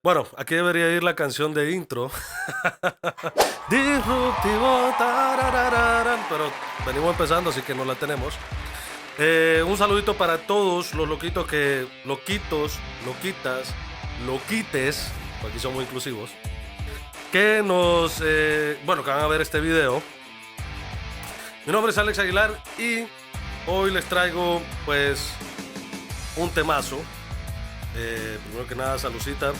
Bueno, aquí debería ir la canción de intro. Disruptivo, tarararán, pero venimos empezando, así que no la tenemos. Un saludito para todos los loquitos loquitos, loquitas, loquites, porque aquí somos inclusivos, que que van a ver este video. Mi nombre es Alex Aguilar y hoy les traigo, pues, un temazo. Primero que nada, saludcita.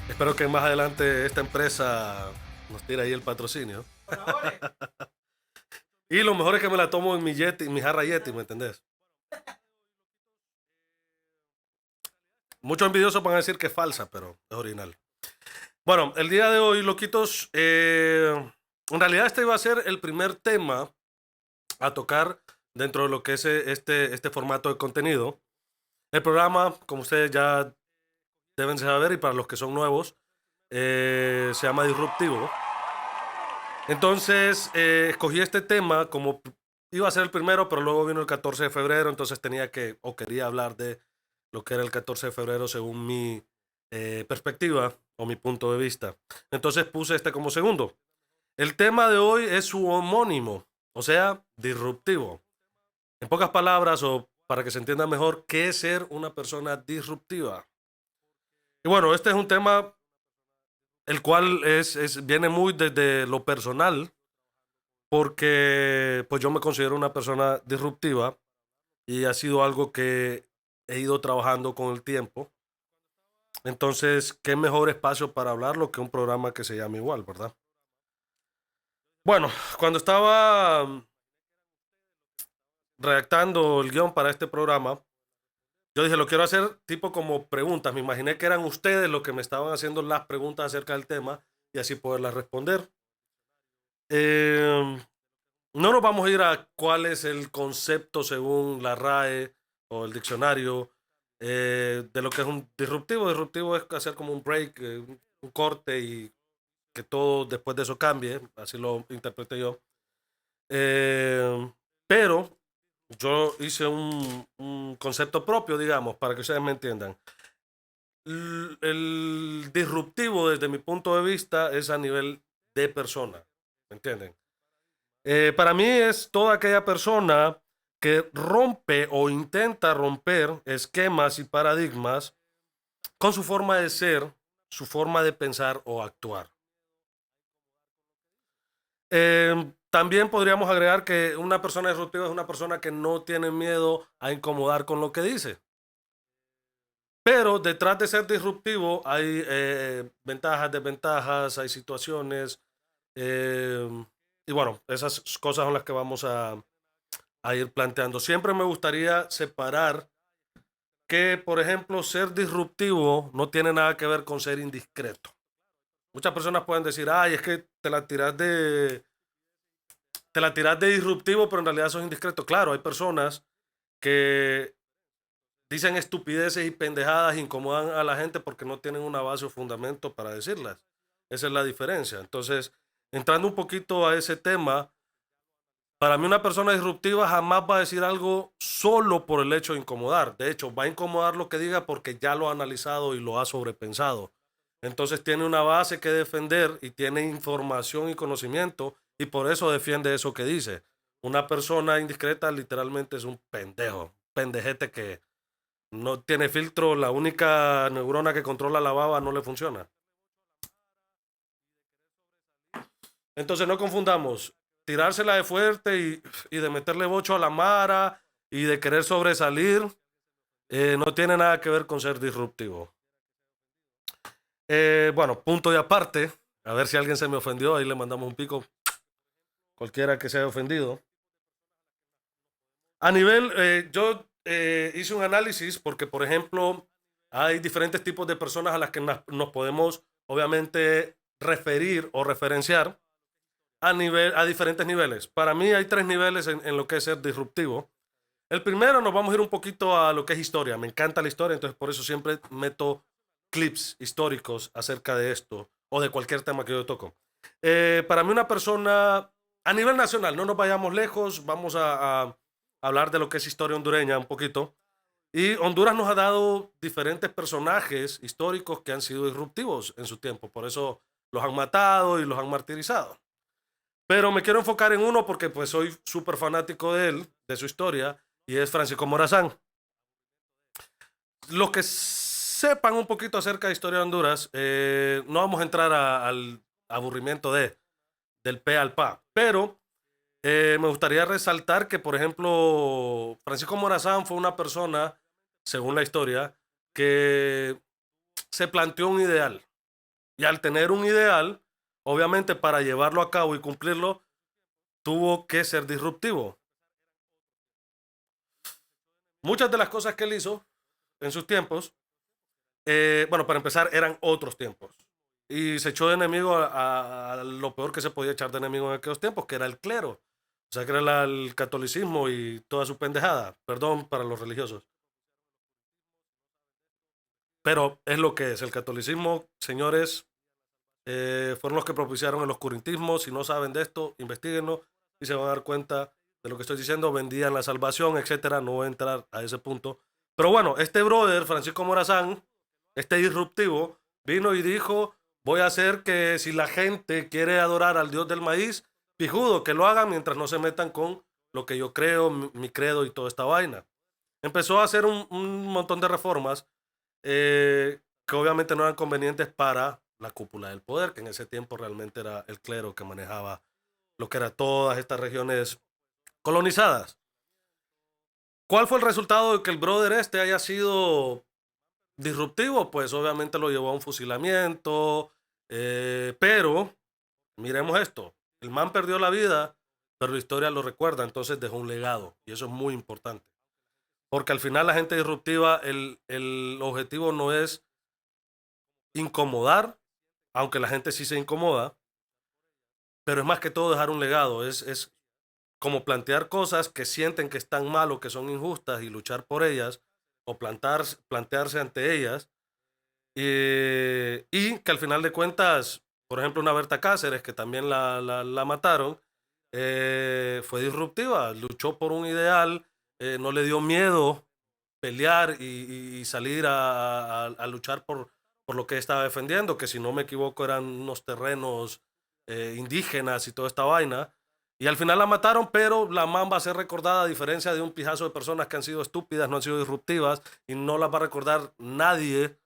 Espero que más adelante esta empresa nos tire ahí el patrocinio. Y lo mejor es que me la tomo en mi Yeti, en mi jarra Yeti, ¿me entendés? Muchos envidiosos van a decir que es falsa, pero es original. Bueno, el día de hoy, loquitos, en realidad este iba a ser el primer tema a tocar dentro de lo que es este formato de contenido. El programa, como ustedes ya deben saber, y para los que son nuevos, se llama Disruptivo. Entonces, escogí este tema como iba a ser el primero, pero luego vino el 14 de febrero, entonces quería hablar de lo que era el 14 de febrero según mi perspectiva o mi punto de vista. Entonces puse este como segundo. El tema de hoy es su homónimo, o sea, disruptivo. En pocas palabras, o para que se entienda mejor, ¿qué es ser una persona disruptiva? Y bueno, este es un tema el cual viene muy desde lo personal, porque pues yo me considero una persona disruptiva y ha sido algo que he ido trabajando con el tiempo. Entonces, ¿qué mejor espacio para hablarlo que un programa que se llama igual, verdad? Bueno, cuando estaba redactando el guión para este programa, yo dije, lo quiero hacer tipo como preguntas. Me imaginé que eran ustedes los que me estaban haciendo las preguntas acerca del tema y así poderlas responder. Eh, no nos vamos a ir a cuál es el concepto según la RAE o el diccionario de lo que es un disruptivo. Disruptivo es hacer como un break, un corte y que todo después de eso cambie, así lo interpreté yo. Pero yo hice un concepto propio, digamos, para que ustedes me entiendan. El disruptivo, desde mi punto de vista, es a nivel de persona, ¿me entienden? Para mí es toda aquella persona que rompe o intenta romper esquemas y paradigmas con su forma de ser, su forma de pensar o actuar. También podríamos agregar que una persona disruptiva es una persona que no tiene miedo a incomodar con lo que dice. Pero detrás de ser disruptivo hay ventajas, desventajas, hay situaciones. eh, y bueno, esas cosas son las que vamos a ir planteando. Siempre me gustaría separar que, por ejemplo, ser disruptivo no tiene nada que ver con ser indiscreto. Muchas personas pueden decir, ay, es que te la tiras de disruptivo, pero en realidad sos indiscreto. Claro, hay personas que dicen estupideces y pendejadas, incomodan a la gente porque no tienen una base o fundamento para decirlas. Esa es la diferencia. Entonces, entrando un poquito a ese tema, para mí una persona disruptiva jamás va a decir algo solo por el hecho de incomodar. De hecho, va a incomodar lo que diga porque ya lo ha analizado y lo ha sobrepensado. Entonces tiene una base que defender y tiene información y conocimiento y por eso defiende eso que dice. Una persona indiscreta literalmente es un pendejo, pendejete que no tiene filtro, la única neurona que controla la baba no le funciona. Entonces no confundamos tirársela de fuerte y de meterle bocho a la mara y de querer sobresalir, no tiene nada que ver con ser disruptivo. Bueno, punto y aparte, a ver si alguien se me ofendió, ahí le mandamos un pico, cualquiera que se haya ofendido. A nivel, hice un análisis porque, por ejemplo, hay diferentes tipos de personas a las que nos podemos, obviamente, referir o referenciar a diferentes niveles. Para mí hay tres niveles en lo que es ser disruptivo. El primero nos vamos a ir un poquito a lo que es historia. Me encanta la historia, entonces por eso siempre meto clips históricos acerca de esto o de cualquier tema que yo toco. Para mí una persona a nivel nacional, no nos vayamos lejos, vamos a hablar de lo que es historia hondureña un poquito. Y Honduras nos ha dado diferentes personajes históricos que han sido disruptivos en su tiempo. Por eso los han matado y los han martirizado. Pero me quiero enfocar en uno porque pues soy súper fanático de él, de su historia, y es Francisco Morazán. Los que sepan un poquito acerca de historia de Honduras, no vamos a entrar al aburrimiento del pe al pa, pero me gustaría resaltar que, por ejemplo, Francisco Morazán fue una persona, según la historia, que se planteó un ideal. Y al tener un ideal, obviamente para llevarlo a cabo y cumplirlo, tuvo que ser disruptivo. Muchas de las cosas que él hizo en sus tiempos, bueno, para empezar, eran otros tiempos. Y se echó de enemigo a lo peor que se podía echar de enemigo en aquellos tiempos, que era el clero. O sea, que era el catolicismo y toda su pendejada. Perdón para los religiosos. Pero es lo que es. El catolicismo, señores, fueron los que propiciaron el oscurantismo. Si no saben de esto, investiguenlo y se van a dar cuenta de lo que estoy diciendo. Vendían la salvación, etcétera. No voy a entrar a ese punto. Pero bueno, este brother, Francisco Morazán, este disruptivo, vino y dijo: voy a hacer que si la gente quiere adorar al dios del maíz, pijudo, que lo hagan mientras no se metan con lo que yo creo, mi credo y toda esta vaina. Empezó a hacer un montón de reformas que obviamente no eran convenientes para la cúpula del poder, que en ese tiempo realmente era el clero que manejaba lo que eran todas estas regiones colonizadas. ¿Cuál fue el resultado de que el brother este haya sido disruptivo? Pues obviamente lo llevó a un fusilamiento, pero miremos esto, el man perdió la vida, pero la historia lo recuerda, entonces dejó un legado y eso es muy importante. Porque al final la gente disruptiva, el objetivo no es incomodar, aunque la gente sí se incomoda, pero es más que todo dejar un legado, es como plantear cosas que sienten que están mal o que son injustas y luchar por ellas o plantearse ante ellas y que al final de cuentas, por ejemplo, una Berta Cáceres, que también la mataron, fue disruptiva, luchó por un ideal, no le dio miedo pelear y salir a luchar por lo que estaba defendiendo, que si no me equivoco eran unos terrenos indígenas y toda esta vaina. Y al final la mataron, pero la man va a ser recordada a diferencia de un pijazo de personas que han sido estúpidas, no han sido disruptivas y no las va a recordar nadie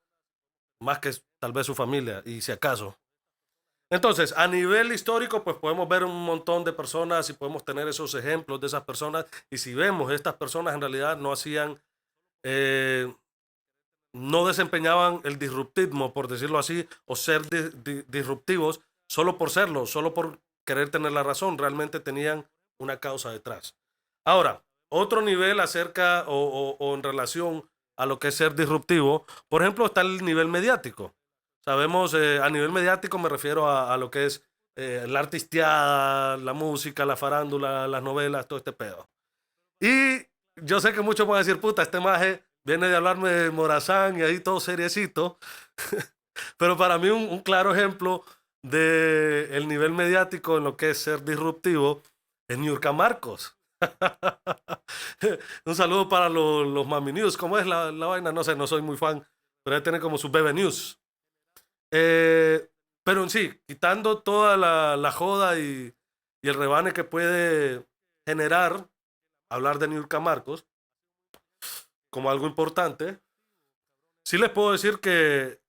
más que tal vez su familia, y si acaso. Entonces, a nivel histórico, pues podemos ver un montón de personas y podemos tener esos ejemplos de esas personas. Y si vemos, estas personas en realidad no hacían, eh, no desempeñaban el disruptismo, por decirlo así, o ser disruptivos solo por serlo, solo por querer tener la razón. Realmente tenían una causa detrás. Ahora, otro nivel acerca o en relación a lo que es ser disruptivo, por ejemplo, está el nivel mediático. Sabemos, a nivel mediático me refiero a lo que es la artisteada, la música, la farándula, las novelas, todo este pedo. Y yo sé que muchos van a decir, puta, este maje viene de hablarme de Morazán y ahí todo seriecito. Pero para mí un claro ejemplo de el nivel mediático en lo que es ser disruptivo es Niurka Marcos. Un saludo para los Mami News. ¿Cómo es la vaina? No sé, no soy muy fan, pero él tiene como su Bebe News. Eh, pero en sí, quitando toda la joda y el rebane que puede generar hablar de Niurka Marcos como algo importante, sí les puedo decir que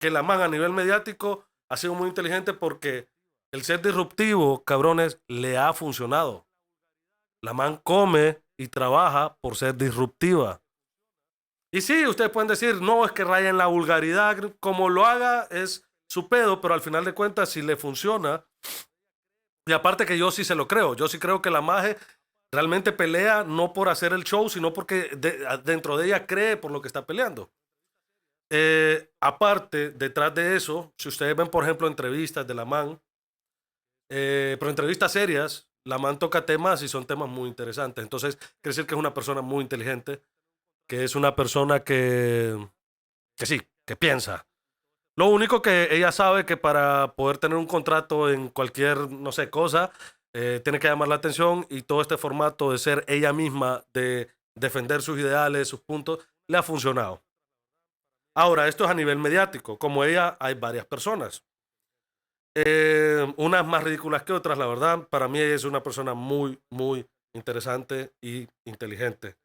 la man a nivel mediático ha sido muy inteligente porque el ser disruptivo, cabrones, le ha funcionado. La man come y trabaja por ser disruptiva. Y sí, ustedes pueden decir, no, es que raya en la vulgaridad, como lo haga es su pedo, pero al final de cuentas, si le funciona, y aparte que yo sí se lo creo, yo sí creo que la maje realmente pelea no por hacer el show, sino porque dentro de ella cree por lo que está peleando. Aparte, detrás de eso, si ustedes ven, por ejemplo, entrevistas de la man, pero entrevistas serias, la man toca temas y son temas muy interesantes. Entonces, quiere decir que es una persona muy inteligente, que es una persona que sí, que piensa. Lo único que ella sabe que para poder tener un contrato en cualquier, no sé, cosa, tiene que llamar la atención y todo este formato de ser ella misma, de defender sus ideales, sus puntos, le ha funcionado. Ahora, esto es a nivel mediático. Como ella, hay varias personas. Unas más ridículas que otras, la verdad. Para mí ella es una persona muy, muy interesante y inteligente.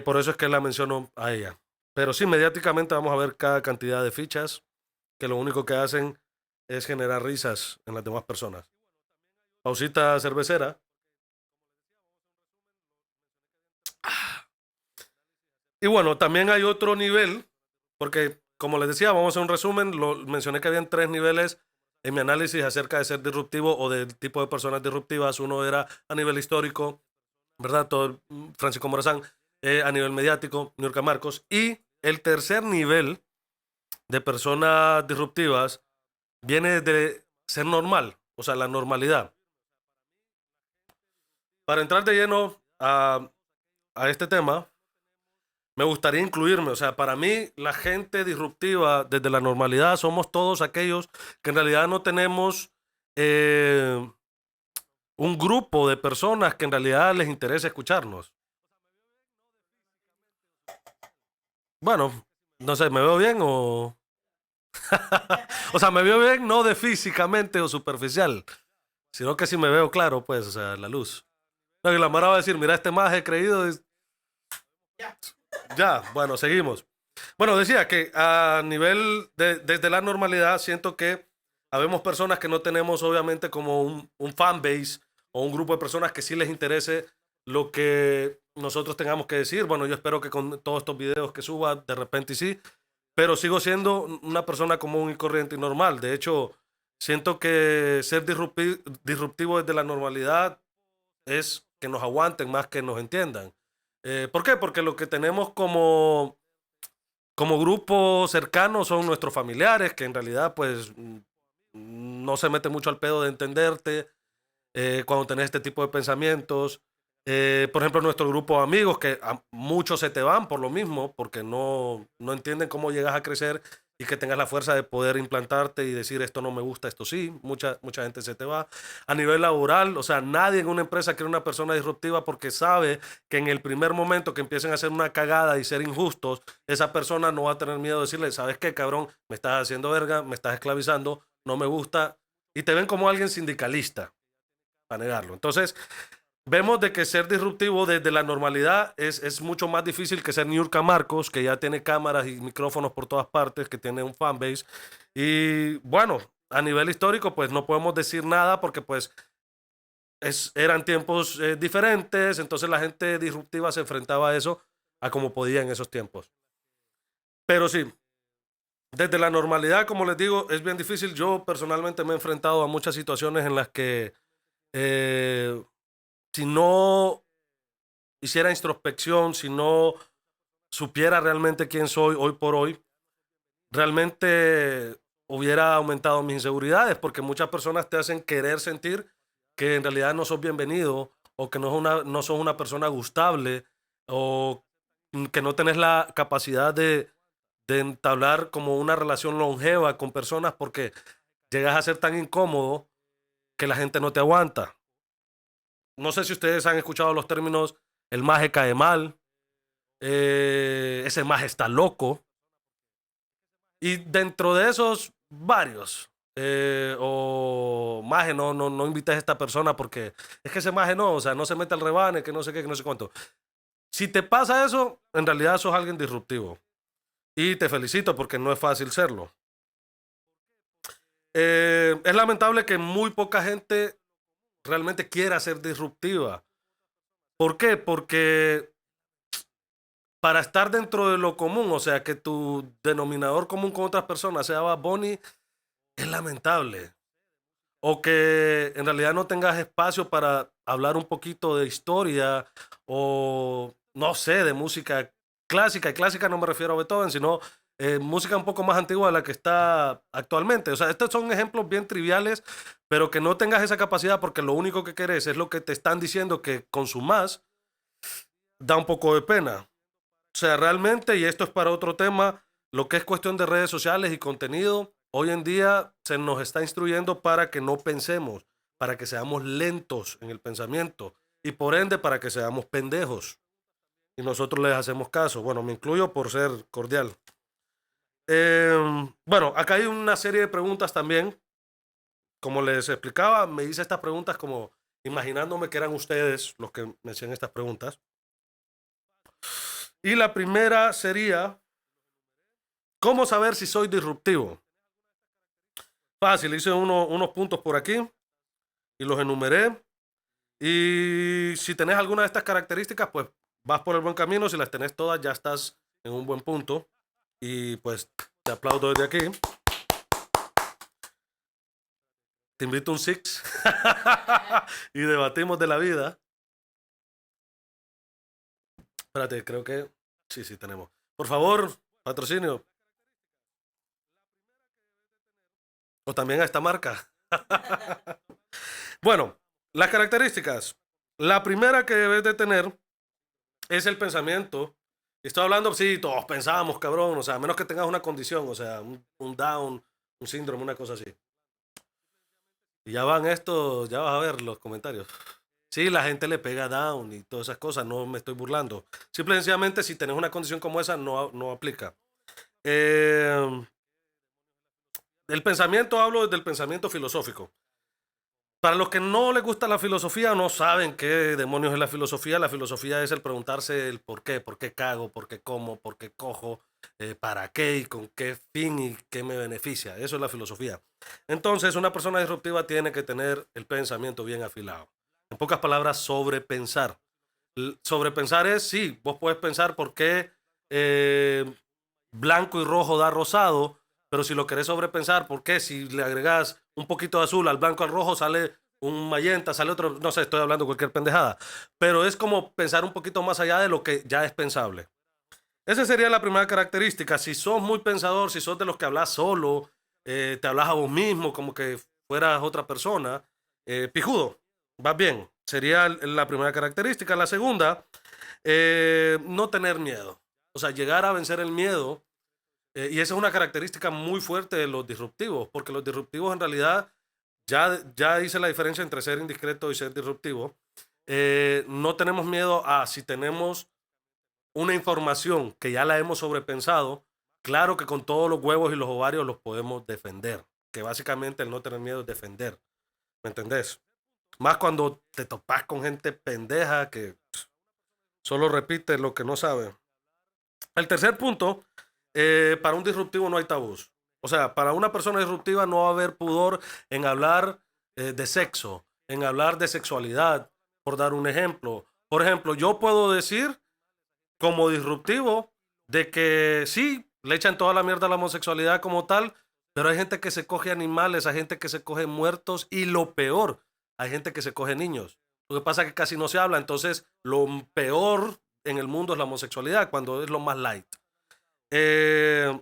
Por eso es que la menciono a ella. Pero sí, mediáticamente vamos a ver cada cantidad de fichas que lo único que hacen es generar risas en las demás personas. Pausita cervecera. Y bueno, también hay otro nivel, porque como les decía, vamos a hacer un resumen. Lo mencioné que habían 3 niveles en mi análisis acerca de ser disruptivo o del tipo de personas disruptivas. Uno era a nivel histórico, ¿verdad? Todo Francisco Morazán, a nivel mediático, Niurka Marcos. Y el tercer nivel de personas disruptivas viene de ser normal, o sea, la normalidad. Para entrar de lleno a este tema, me gustaría incluirme, o sea, para mí la gente disruptiva desde la normalidad somos todos aquellos que en realidad no tenemos eh, un grupo de personas que en realidad les interesa escucharnos. Bueno, no sé, ¿me veo bien o...? O sea, me veo bien no de físicamente o superficial, sino que si me veo claro, pues, o sea, la luz. No, y la Mara va a decir, mira, este más he creído. Ya, bueno, seguimos. Bueno, decía que a nivel desde la normalidad, siento que habemos personas que no tenemos obviamente como un fan base o un grupo de personas que sí les interese lo que nosotros tengamos que decir. Bueno, yo espero que con todos estos videos que suba, de repente sí, pero sigo siendo una persona común y corriente y normal. De hecho, siento que ser disruptivo desde la normalidad es que nos aguanten más que nos entiendan. ¿Por qué? Porque lo que tenemos como grupo cercano son nuestros familiares, que en realidad pues no se mete mucho al pedo de entenderte cuando tenés este tipo de pensamientos. Por ejemplo, nuestro grupo de amigos, que a muchos se te van por lo mismo, porque no entienden cómo llegas a crecer y que tengas la fuerza de poder implantarte y decir esto no me gusta, esto sí. Mucha gente se te va. A nivel laboral, o sea, nadie en una empresa quiere una persona disruptiva porque sabe que en el primer momento que empiecen a hacer una cagada y ser injustos, esa persona no va a tener miedo de decirle, ¿sabes qué, cabrón? Me estás haciendo verga, me estás esclavizando, no me gusta. Y te ven como alguien sindicalista, para negarlo. Entonces, vemos de que ser disruptivo desde la normalidad es mucho más difícil que ser Niurka Marcos, que ya tiene cámaras y micrófonos por todas partes, que tiene un fanbase. Y bueno, a nivel histórico, pues no podemos decir nada porque pues eran tiempos diferentes, entonces la gente disruptiva se enfrentaba a eso a como podía en esos tiempos. Pero sí, desde la normalidad, como les digo, es bien difícil. Yo personalmente me he enfrentado a muchas situaciones en las que eh, si no hiciera introspección, si no supiera realmente quién soy hoy por hoy, realmente hubiera aumentado mis inseguridades, porque muchas personas te hacen querer sentir que en realidad no sos bienvenido o que no sos una persona gustable o que no tenés la capacidad de entablar como una relación longeva con personas porque llegas a ser tan incómodo que la gente no te aguanta. No sé si ustedes han escuchado los términos el maje cae mal, ese maje está loco. Y dentro de esos, varios. O maje, no invites a esta persona porque es que ese maje no, o sea, no se mete al rebane, que no sé qué, que no sé cuánto. Si te pasa eso, en realidad sos alguien disruptivo. Y te felicito porque no es fácil serlo. Es lamentable que muy poca gente realmente quiera ser disruptiva. ¿Por qué? Porque para estar dentro de lo común, o sea, que tu denominador común con otras personas sea Bad Bunny, es lamentable. O que en realidad no tengas espacio para hablar un poquito de historia o, no sé, de música clásica. Y clásica no me refiero a Beethoven, sino música un poco más antigua de la que está actualmente. O sea, estos son ejemplos bien triviales, pero que no tengas esa capacidad porque lo único que querés es lo que te están diciendo que consumas, da un poco de pena. O sea, realmente, y esto es para otro tema, lo que es cuestión de redes sociales y contenido, hoy en día se nos está instruyendo para que no pensemos, para que seamos lentos en el pensamiento y por ende para que seamos pendejos. y nosotros les hacemos caso. Bueno, me incluyo por ser cordial. Bueno, acá hay una serie de preguntas también. Como les explicaba, me hice estas preguntas como imaginándome que eran ustedes los que me hacían estas preguntas. Y la primera sería, ¿cómo saber si soy disruptivo? Fácil, hice unos puntos por aquí y los enumeré. Y si tenés alguna de estas características, pues vas por el buen camino. Si las tenés todas, ya estás en un buen punto. Y pues te aplaudo desde aquí. Te invito a un Six y debatimos de la vida. Espérate, creo que sí tenemos. Por favor, patrocinio. O también a esta marca. Bueno, las características. La primera que debes de tener es el pensamiento. Estoy hablando, sí, todos pensamos, cabrón. O sea, a menos que tengas una condición, o sea, un down, un síndrome, una cosa así. Y ya van estos, ya vas a ver los comentarios. Sí, la gente le pega down y todas esas cosas, no me estoy burlando. Simple y sencillamente, si tenés una condición como esa, no aplica. El pensamiento, hablo del pensamiento filosófico. Para los que no les gusta la filosofía, no saben qué demonios es la filosofía es el preguntarse el por qué cago, por qué como, por qué cojo, para qué y con qué fin y qué me beneficia. Eso es la filosofía. Entonces, una persona disruptiva tiene que tener el pensamiento bien afilado. En pocas palabras, sobrepensar. Sobrepensar es, sí, vos puedes pensar por qué blanco y rojo da rosado, pero si lo querés sobrepensar, ¿por qué? Si le agregás un poquito de azul al blanco al rojo, sale un magenta, sale otro, no sé, estoy hablando cualquier pendejada. Pero es como pensar un poquito más allá de lo que ya es pensable. Esa sería la primera característica. Si sos muy pensador, si sos de los que hablas solo, te hablas a vos mismo como que fueras otra persona, pijudo, vas bien. Sería la primera característica. La segunda, no tener miedo. O sea, llegar a vencer el miedo. Y esa es una característica muy fuerte de los disruptivos, porque los disruptivos en realidad, ya hice la diferencia entre ser indiscreto y ser disruptivo. No tenemos miedo a si tenemos una información que ya la hemos sobrepensado, claro que con todos los huevos y los ovarios los podemos defender, que básicamente el no tener miedo es defender, ¿me entendés? Más cuando te topas con gente pendeja que solo repite lo que no sabe. El tercer punto, para un disruptivo no hay tabús. O sea, para una persona disruptiva no va a haber pudor en hablar de sexo, en hablar de sexualidad, por dar un ejemplo. Por ejemplo, yo puedo decir como disruptivo de que sí, le echan toda la mierda a la homosexualidad como tal, pero hay gente que se coge animales, hay gente que se coge muertos y lo peor, hay gente que se coge niños. Lo que pasa es que casi no se habla, entonces lo peor en el mundo es la homosexualidad, cuando es lo más light. Eh,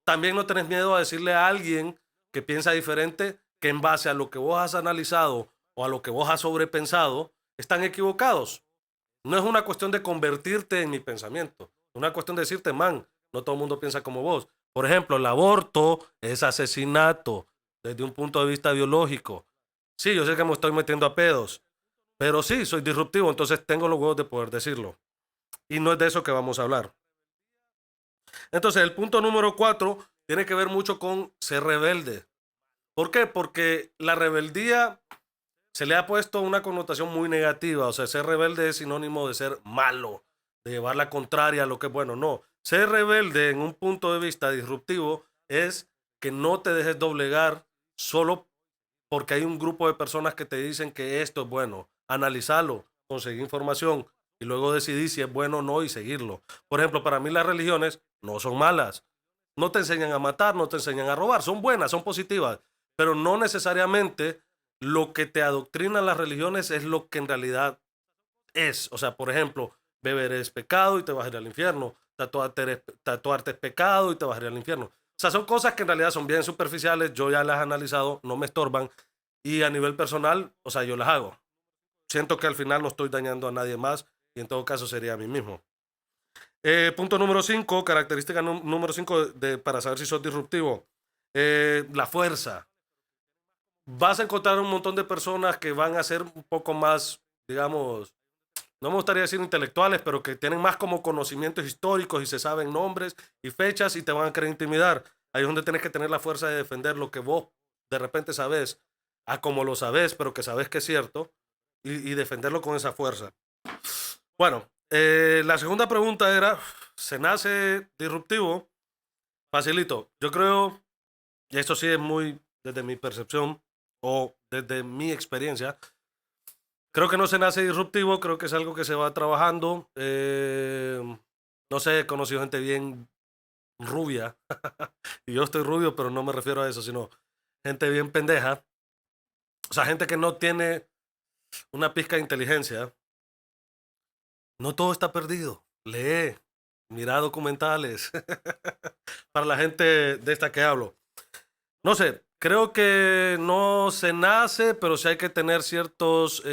También no tenés miedo a decirle a alguien que piensa diferente que en base a lo que vos has analizado o a lo que vos has sobrepensado, están equivocados. No es una cuestión de convertirte en mi pensamiento, es una cuestión de decirte, man, no todo el mundo piensa como vos. Por ejemplo, el aborto es asesinato desde un punto de vista biológico. Sí, yo sé que me estoy metiendo a pedos, pero sí, soy disruptivo, entonces tengo los huevos de poder decirlo. Y no es de eso que vamos a hablar. Entonces, el punto número 4 tiene que ver mucho con ser rebelde. ¿Por qué? Porque la rebeldía se le ha puesto una connotación muy negativa. O sea, ser rebelde es sinónimo de ser malo, de llevar la contraria a lo que es bueno. No, ser rebelde en un punto de vista disruptivo es que no te dejes doblegar solo porque hay un grupo de personas que te dicen que esto es bueno. Analizarlo, conseguir información y luego decidir si es bueno o no y seguirlo. Por ejemplo, para mí las religiones no son malas. No te enseñan a matar, no te enseñan a robar. Son buenas, son positivas. Pero no necesariamente lo que te adoctrinan las religiones es lo que en realidad es. O sea, por ejemplo, beber es pecado y te vas a ir al infierno. Tatuarte es pecado y te vas a ir al infierno. O sea, son cosas que en realidad son bien superficiales. Yo ya las he analizado, no me estorban. Y a nivel personal, o sea, yo las hago. Siento que al final no estoy dañando a nadie más y en todo caso sería a mí mismo. Punto número 5, característica número 5 para saber si sos disruptivo. La fuerza. Vas a encontrar un montón de personas que van a ser un poco más, digamos, no me gustaría decir intelectuales, pero que tienen más como conocimientos históricos y se saben nombres y fechas y te van a querer intimidar. Ahí es donde tienes que tener la fuerza de defender lo que vos de repente sabes, a como lo sabes, pero que sabes que es cierto, y defenderlo con esa fuerza. Bueno, la segunda pregunta era, ¿se nace disruptivo? Facilito. Yo creo, y esto sí es muy desde mi percepción o desde mi experiencia, creo que no se nace disruptivo, creo que es algo que se va trabajando. No sé, he conocido gente bien rubia, y yo estoy rubio, pero no me refiero a eso, sino gente bien pendeja. O sea, gente que no tiene una pizca de inteligencia. No todo está perdido. Lee, mira documentales. Para la gente de esta que hablo. No sé, creo que no se nace, pero sí hay que tener ciertos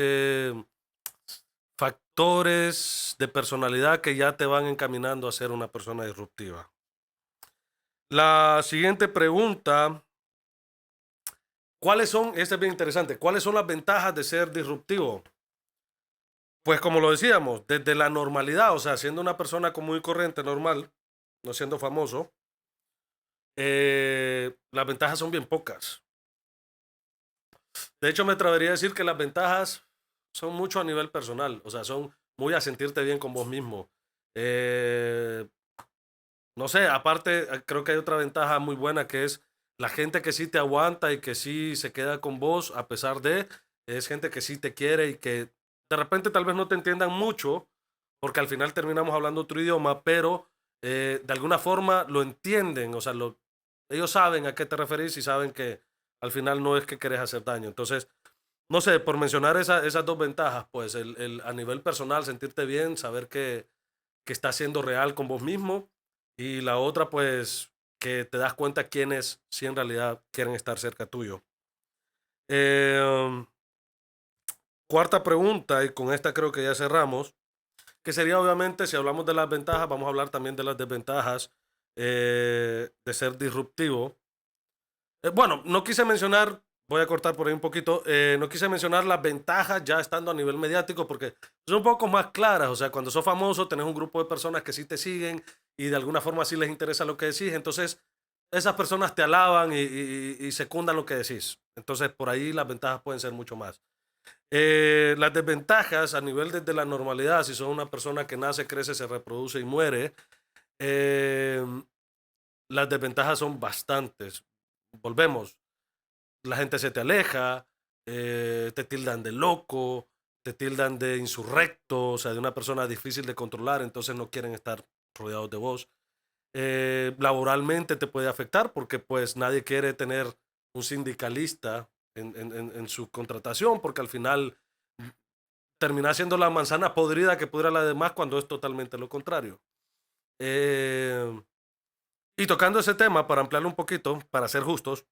factores de personalidad que ya te van encaminando a ser una persona disruptiva. La siguiente pregunta, ¿cuáles son, este es bien interesante, cuáles son las ventajas de ser disruptivo? Pues como lo decíamos, desde la normalidad, o sea, siendo una persona común y corriente, normal, no siendo famoso, las ventajas son bien pocas. De hecho, me atrevería a decir que las ventajas son mucho a nivel personal, o sea, son muy a sentirte bien con vos mismo. Eh, no sé, aparte, creo que hay otra ventaja muy buena que es la gente que sí te aguanta y que sí se queda con vos a pesar de, es gente que sí te quiere y que de repente tal vez no te entiendan mucho, porque al final terminamos hablando otro idioma, pero de alguna forma lo entienden, o sea, ellos saben a qué te referís y saben que al final no es que querés hacer daño. Entonces, no sé, por mencionar esas dos ventajas, pues a nivel personal, sentirte bien, saber que estás siendo real con vos mismo y la otra, pues, que te das cuenta quiénes sí en realidad quieren estar cerca tuyo. Eh, Cuarta pregunta, y con esta creo que ya cerramos, que sería obviamente, si hablamos de las ventajas, vamos a hablar también de las desventajas de ser disruptivo. Bueno, no quise mencionar, voy a cortar por ahí un poquito, no quise mencionar las ventajas ya estando a nivel mediático porque son un poco más claras, o sea, cuando sos famoso tenés un grupo de personas que sí te siguen y de alguna forma sí les interesa lo que decís, entonces esas personas te alaban y secundan lo que decís. Entonces por ahí las ventajas pueden ser mucho más. Las desventajas a nivel desde la normalidad, si sos una persona que nace, crece, se reproduce y muere, eh, las desventajas son bastantes. Volvemos, la gente se te aleja, te tildan de loco, te tildan de insurrecto, o sea, de una persona difícil de controlar, entonces no quieren estar rodeados de vos. Laboralmente te puede afectar porque pues nadie quiere tener un sindicalista en su contratación porque al final termina siendo la manzana podrida que pudra la demás cuando es totalmente lo contrario. Eh, y tocando ese tema, para ampliarlo un poquito, para ser justos,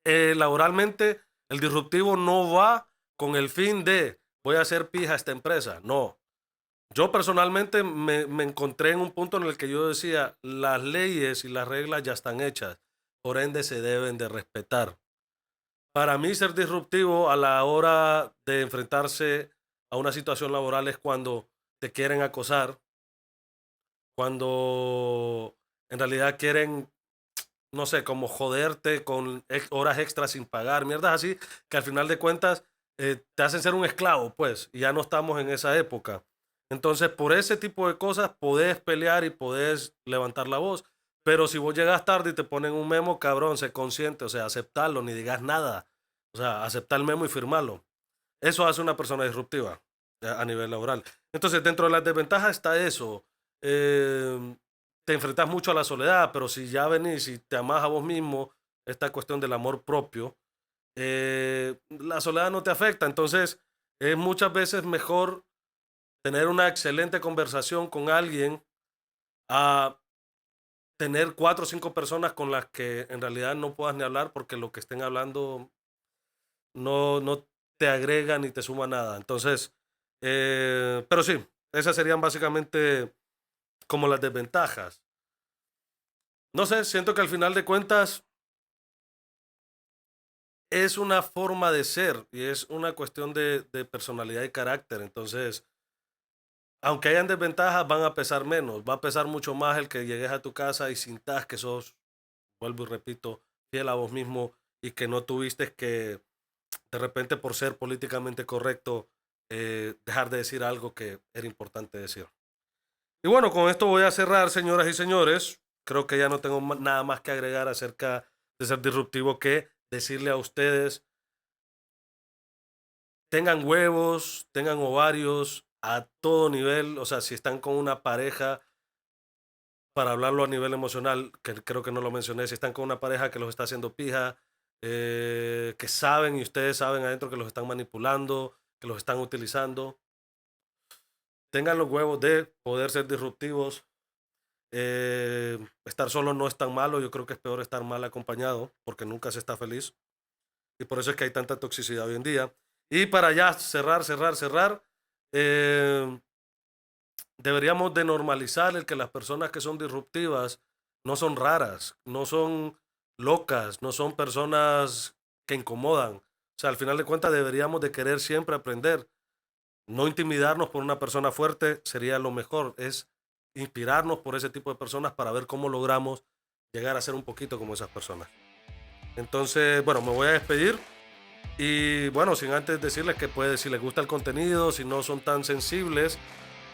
laboralmente el disruptivo no va con el fin de voy a hacer pija a esta empresa. No. Yo personalmente me encontré en un punto en el que yo decía, las leyes y las reglas ya están hechas, por ende se deben de respetar. Para mí ser disruptivo a la hora de enfrentarse a una situación laboral es cuando te quieren acosar, cuando en realidad quieren, no sé, como joderte con horas extras sin pagar, mierdas así, que al final de cuentas te hacen ser un esclavo, pues, y ya no estamos en esa época. Entonces, por ese tipo de cosas podés pelear y podés levantar la voz, pero si vos llegas tarde y te ponen un memo, cabrón, sé consciente, o sea, aceptarlo, ni digas nada, o sea, aceptar el memo y firmarlo. Eso hace una persona disruptiva a nivel laboral. Entonces, dentro de las desventajas está eso. Te enfrentas mucho a la soledad, pero si ya venís y te amás a vos mismo, esta cuestión del amor propio, la soledad no te afecta. Entonces, es muchas veces mejor tener una excelente conversación con alguien a tener 4 o 5 personas con las que en realidad no puedas ni hablar porque lo que estén hablando no te agrega ni te suma nada. Entonces, pero sí, esas serían básicamente como las desventajas. No sé, siento que al final de cuentas es una forma de ser y es una cuestión de personalidad y carácter. Entonces, aunque hayan desventajas, van a pesar menos. Va a pesar mucho más el que llegues a tu casa y sintas que sos, vuelvo y repito, fiel a vos mismo y que no tuviste que, de repente, por ser políticamente correcto, dejar de decir algo que era importante decir. Y bueno, con esto voy a cerrar, señoras y señores. Creo que ya no tengo nada más que agregar acerca de ser disruptivo que decirle a ustedes, tengan huevos, tengan ovarios a todo nivel. O sea, si están con una pareja, para hablarlo a nivel emocional, que creo que no lo mencioné, si están con una pareja que los está haciendo pija, que saben y ustedes saben adentro que los están manipulando, que los están utilizando, tengan los huevos de poder ser disruptivos. Estar solo no es tan malo, yo creo que es peor estar mal acompañado, porque nunca se está feliz. Y por eso es que hay tanta toxicidad hoy en día. Y para ya cerrar, eh, deberíamos de normalizar el que las personas que son disruptivas no son raras, no son locas, no son personas que incomodan. O sea, al final de cuentas deberíamos de querer siempre aprender. No intimidarnos por una persona fuerte sería lo mejor, es inspirarnos por ese tipo de personas para ver cómo logramos llegar a ser un poquito como esas personas. Entonces, bueno, me voy a despedir y bueno, sin antes decirles que puede, si les gusta el contenido, si no son tan sensibles,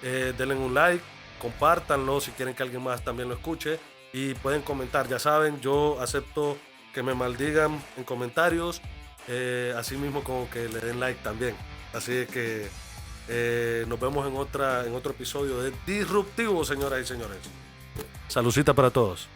denle un like, compártanlo si quieren que alguien más también lo escuche y pueden comentar. Ya saben, yo acepto que me maldigan en comentarios, así mismo como que le den like también. Así que nos vemos en otro episodio de Disruptivo, señoras y señores. Saludcita para todos.